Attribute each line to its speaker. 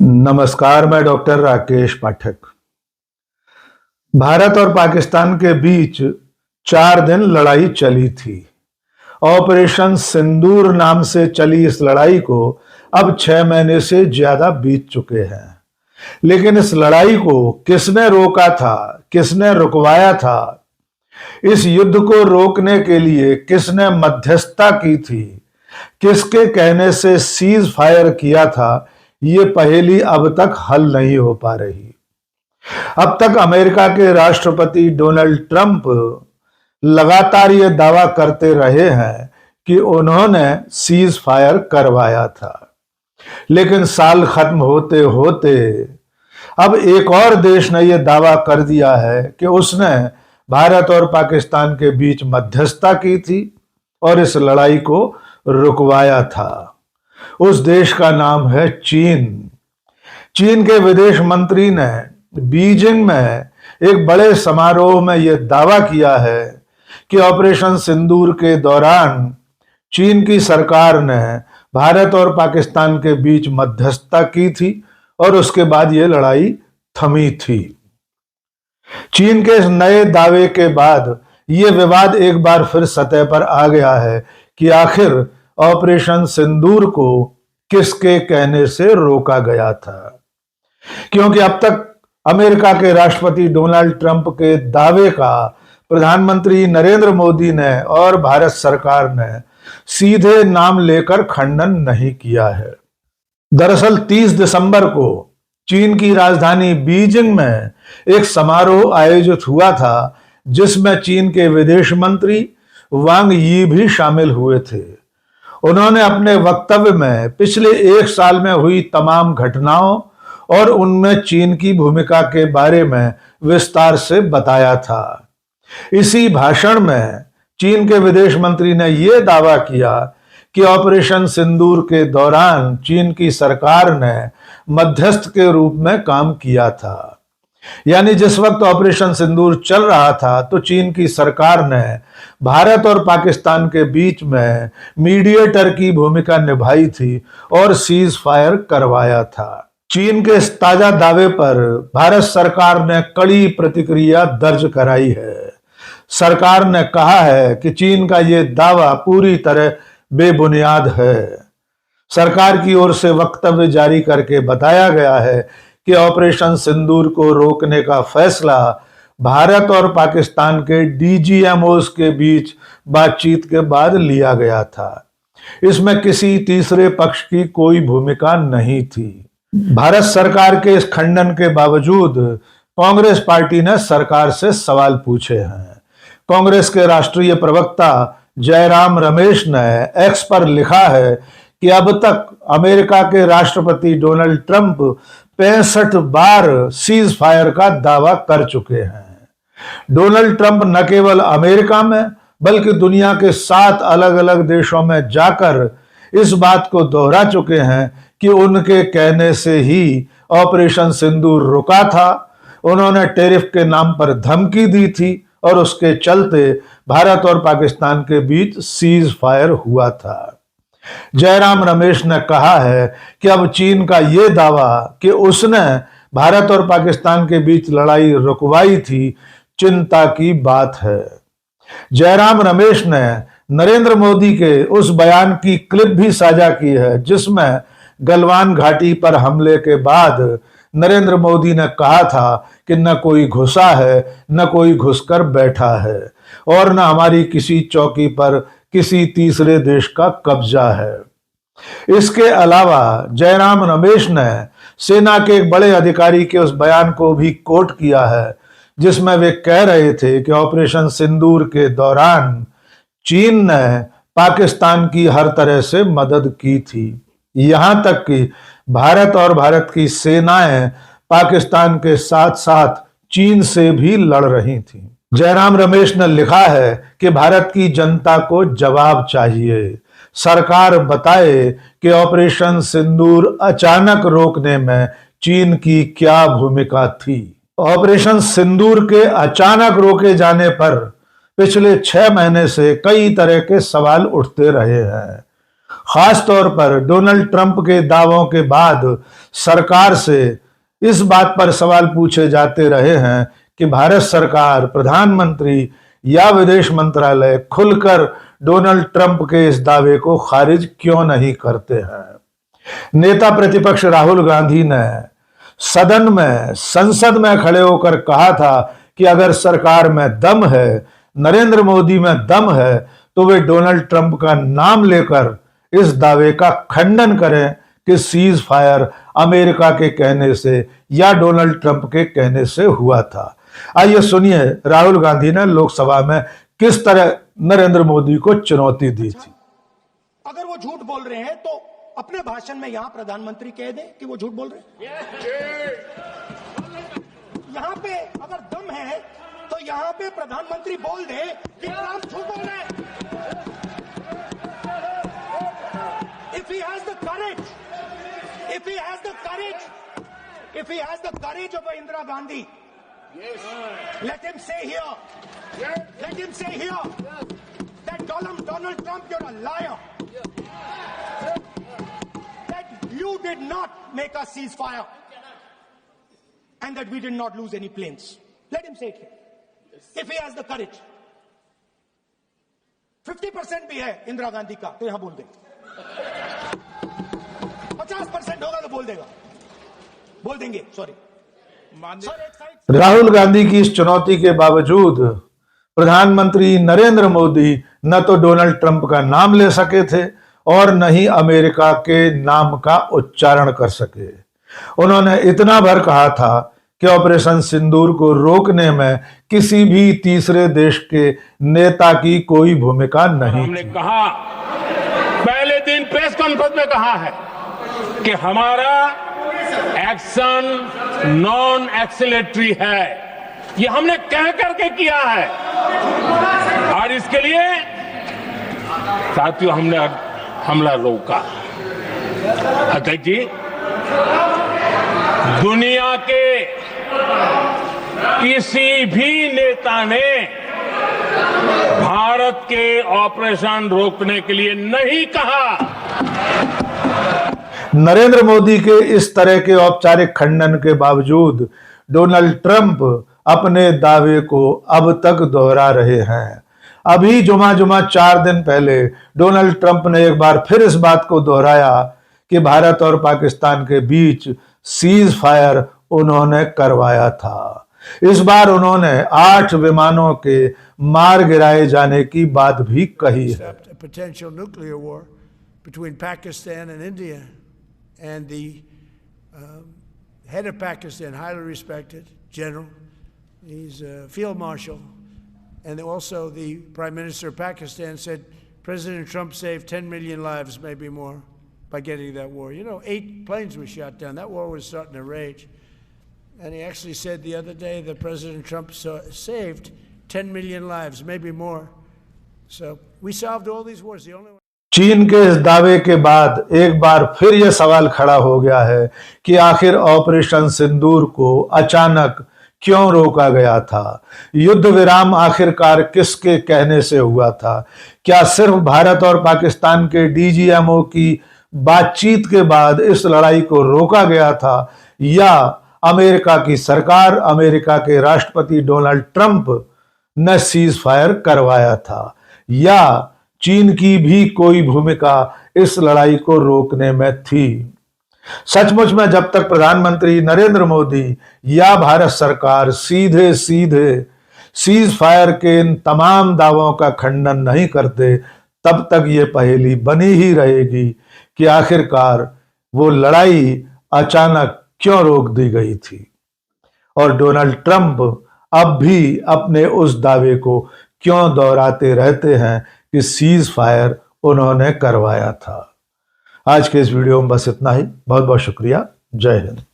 Speaker 1: नमस्कार, मैं डॉक्टर राकेश पाठक। भारत और पाकिस्तान के बीच 4 दिन लड़ाई चली थी। ऑपरेशन सिंदूर नाम से चली इस लड़ाई को अब 6 महीने से ज्यादा बीत चुके हैं। लेकिन इस लड़ाई को किसने रोका था, किसने रुकवाया था, इस युद्ध को रोकने के लिए किसने मध्यस्थता की थी, किसके कहने से सीज फायर किया था, ये पहेली अब तक हल नहीं हो पा रही। अब तक अमेरिका के राष्ट्रपति डोनाल्ड ट्रंप लगातार ये दावा करते रहे हैं कि उन्होंने सीज फायर करवाया था। लेकिन साल खत्म होते होते अब एक और देश ने यह दावा कर दिया है कि उसने भारत और पाकिस्तान के बीच मध्यस्थता की थी और इस लड़ाई को रुकवाया था। उस देश का नाम है चीन। चीन के विदेश मंत्री ने बीजिंग में एक बड़े समारोह में यह दावा किया है कि ऑपरेशन सिंदूर के दौरान चीन की सरकार ने भारत और पाकिस्तान के बीच मध्यस्थता की थी और उसके बाद यह लड़ाई थमी थी। चीन के इस नए दावे के बाद यह विवाद एक बार फिर सतह पर आ गया है कि आखिर ऑपरेशन सिंदूर को किसके कहने से रोका गया था। क्योंकि अब तक अमेरिका के राष्ट्रपति डोनाल्ड ट्रंप के दावे का प्रधानमंत्री नरेंद्र मोदी ने और भारत सरकार ने सीधे नाम लेकर खंडन नहीं किया है। दरअसल 30 दिसंबर को चीन की राजधानी बीजिंग में एक समारोह आयोजित हुआ था जिसमें चीन के विदेश मंत्री वांग यी भी शामिल हुए थे। उन्होंने अपने वक्तव्य में पिछले 1 साल में हुई तमाम घटनाओं और उनमें चीन की भूमिका के बारे में विस्तार से बताया था। इसी भाषण में चीन के विदेश मंत्री ने यह दावा किया कि ऑपरेशन सिंदूर के दौरान चीन की सरकार ने मध्यस्थ के रूप में काम किया था। यानी जिस वक्त ऑपरेशन सिंदूर चल रहा था तो चीन की सरकार ने भारत और पाकिस्तान के बीच में मीडिएटर की भूमिका निभाई थी और सीज फायर करवाया था। चीन के इस ताजा दावे पर भारत सरकार ने कड़ी प्रतिक्रिया दर्ज कराई है। सरकार ने कहा है कि चीन का यह दावा पूरी तरह बेबुनियाद है। सरकार की ओर से वक्तव्य जारी करके बताया गया है कि ऑपरेशन सिंदूर को रोकने का फैसला भारत और पाकिस्तान के डीजीएमओस के बीच बातचीत के बाद लिया गया था। इसमें किसी तीसरे पक्ष की कोई भूमिका नहीं थी। भारत सरकार के इस खंडन के बावजूद कांग्रेस पार्टी ने सरकार से सवाल पूछे हैं। कांग्रेस के राष्ट्रीय प्रवक्ता जयराम रमेश ने एक्स पर लिखा है कि अब तक अमेरिका के राष्ट्रपति डोनाल्ड ट्रंप 65 बार सीज फायर का दावा कर चुके हैं। डोनाल्ड ट्रंप न केवल अमेरिका में बल्कि दुनिया के 7 अलग अलग देशों में जाकर इस बात को दोहरा चुके हैं कि उनके कहने से ही ऑपरेशन सिंदूर रुका था। उन्होंने टैरिफ के नाम पर धमकी दी थी और उसके चलते भारत और पाकिस्तान के बीच सीज फायर हुआ था। जयराम रमेश ने कहा है कि अब चीन का यह दावा कि उसने भारत और पाकिस्तान के बीच लड़ाई रुकवाई थी चिंता की बात है। जयराम रमेश ने नरेंद्र मोदी के उस बयान की क्लिप भी साझा की है जिसमें गलवान घाटी पर हमले के बाद नरेंद्र मोदी ने कहा था कि न कोई घुसा है न कोई घुसकर बैठा है और न हमारी किसी चौकी पर किसी तीसरे देश का कब्जा है। इसके अलावा जयराम रमेश ने सेना के एक बड़े अधिकारी के उस बयान को भी कोट किया है जिसमें वे कह रहे थे कि ऑपरेशन सिंदूर के दौरान चीन ने पाकिस्तान की हर तरह से मदद की थी। यहां तक कि भारत और भारत की सेनाएं पाकिस्तान के साथ साथ चीन से भी लड़ रही थीं। जयराम रमेश ने लिखा है कि भारत की जनता को जवाब चाहिए। सरकार बताए कि ऑपरेशन सिंदूर अचानक रोकने में चीन की क्या भूमिका थी। ऑपरेशन सिंदूर के अचानक रोके जाने पर पिछले 6 महीने से कई तरह के सवाल उठते रहे हैं। खास तौर पर डोनाल्ड ट्रंप के दावों के बाद सरकार से इस बात पर सवाल पूछे जाते रहे हैं कि भारत सरकार, प्रधानमंत्री या विदेश मंत्रालय खुलकर डोनाल्ड ट्रंप के इस दावे को खारिज क्यों नहीं करते हैं। नेता प्रतिपक्ष राहुल गांधी ने सदन में, संसद में खड़े होकर कहा था कि अगर सरकार में दम है, नरेंद्र मोदी में दम है, तो वे डोनाल्ड ट्रंप का नाम लेकर इस दावे का खंडन करें कि सीज फायर अमेरिका के कहने से या डोनाल्ड ट्रंप के कहने से हुआ था। आइए सुनिए राहुल गांधी ने लोकसभा में किस तरह नरेंद्र मोदी को चुनौती दी थी।
Speaker 2: अगर वो झूठ बोल रहे हैं तो अपने भाषण में यहां प्रधानमंत्री कह दें कि वो झूठ बोल रहे हैं। यहां पे अगर दम है तो यहां पे प्रधानमंत्री बोल दे कि ट्रंप झूठ बोल रहे हैं। If he has the courage, if he has the courage, if he has the courage of Indira Gandhi, yes, let him say here, yes, let him say here, yes, that Donald Trump, you're a liar, yes, that you did not make a ceasefire, and that we did not lose any planes. Let him say it here, yes, if he has the courage. 50% भी है इंदिरा गांधी का तो यहां बोल दे, 50% होगा तो बोल देंगे सॉरी।
Speaker 1: राहुल गांधी की इस चुनौती के बावजूद प्रधानमंत्री नरेंद्र मोदी न तो डोनाल्ड ट्रंप का नाम ले सके थे और न ही अमेरिका के नाम का उच्चारण कर सके। उन्होंने इतना भर कहा था कि ऑपरेशन सिंदूर को रोकने में किसी भी तीसरे देश के नेता की कोई भूमिका नहीं।
Speaker 3: हमने कहा, पहले दिन प्रेस कॉन्फ्रेंस में कहा है कि हमारा एक्शन नॉन एक्सीलेटरी है। ये हमने कह करके किया है और इसके लिए साथियों हमने हमला रोका। अध्यक्ष जी, दुनिया के किसी भी नेता ने भारत के ऑपरेशन रोकने के लिए नहीं कहा।
Speaker 1: नरेंद्र मोदी के इस तरह के औपचारिक खंडन के बावजूद डोनाल्ड ट्रंप अपने दावे को अब तक दोहरा रहे हैं। अभी जुमा 4 दिन पहले डोनाल्ड ट्रंप ने एक बार फिर इस बात को दोहराया कि भारत और पाकिस्तान के बीच सीज फायर उन्होंने करवाया था। इस बार उन्होंने 8 विमानों के मार गिराए जाने की बात भी कही है।
Speaker 4: Potential nuclear war between Pakistan and India, and the head of Pakistan, highly respected general, he's a field marshal, and also the Prime Minister of Pakistan said President Trump saved 10 million lives, maybe more, by getting that war. You know, 8 planes were shot down. That war was starting to rage. And he actually said the other day that President Trump saved 10 million lives, maybe more. So we solved all these wars. The only one.
Speaker 1: चीन के इस दावे के बाद एक बार फिर यह सवाल खड़ा हो गया है कि आखिर ऑपरेशन सिंदूर को अचानक क्यों रोका गया था। युद्ध विराम आखिरकार किसके कहने से हुआ था? क्या सिर्फ भारत और पाकिस्तान के डीजीएमओ की बातचीत के बाद इस लड़ाई को रोका गया था, या अमेरिका की सरकार, अमेरिका के राष्ट्रपति डोनाल्ड ट्रंप ने सीज फायर करवाया था, या चीन की भी कोई भूमिका इस लड़ाई को रोकने में थी? सचमुच में जब तक प्रधानमंत्री नरेंद्र मोदी या भारत सरकार सीधे सीज फायर के इन तमाम दावों का खंडन नहीं करते, तब तक ये पहेली बनी ही रहेगी कि आखिरकार वो लड़ाई अचानक क्यों रोक दी गई थी। और डोनाल्ड ट्रंप अब भी अपने उस दावे को क्यों दोहराते रहते हैं कि सीज फायर उन्होंने करवाया था। आज के इस वीडियो में बस इतना ही। बहुत बहुत शुक्रिया। जय हिंद।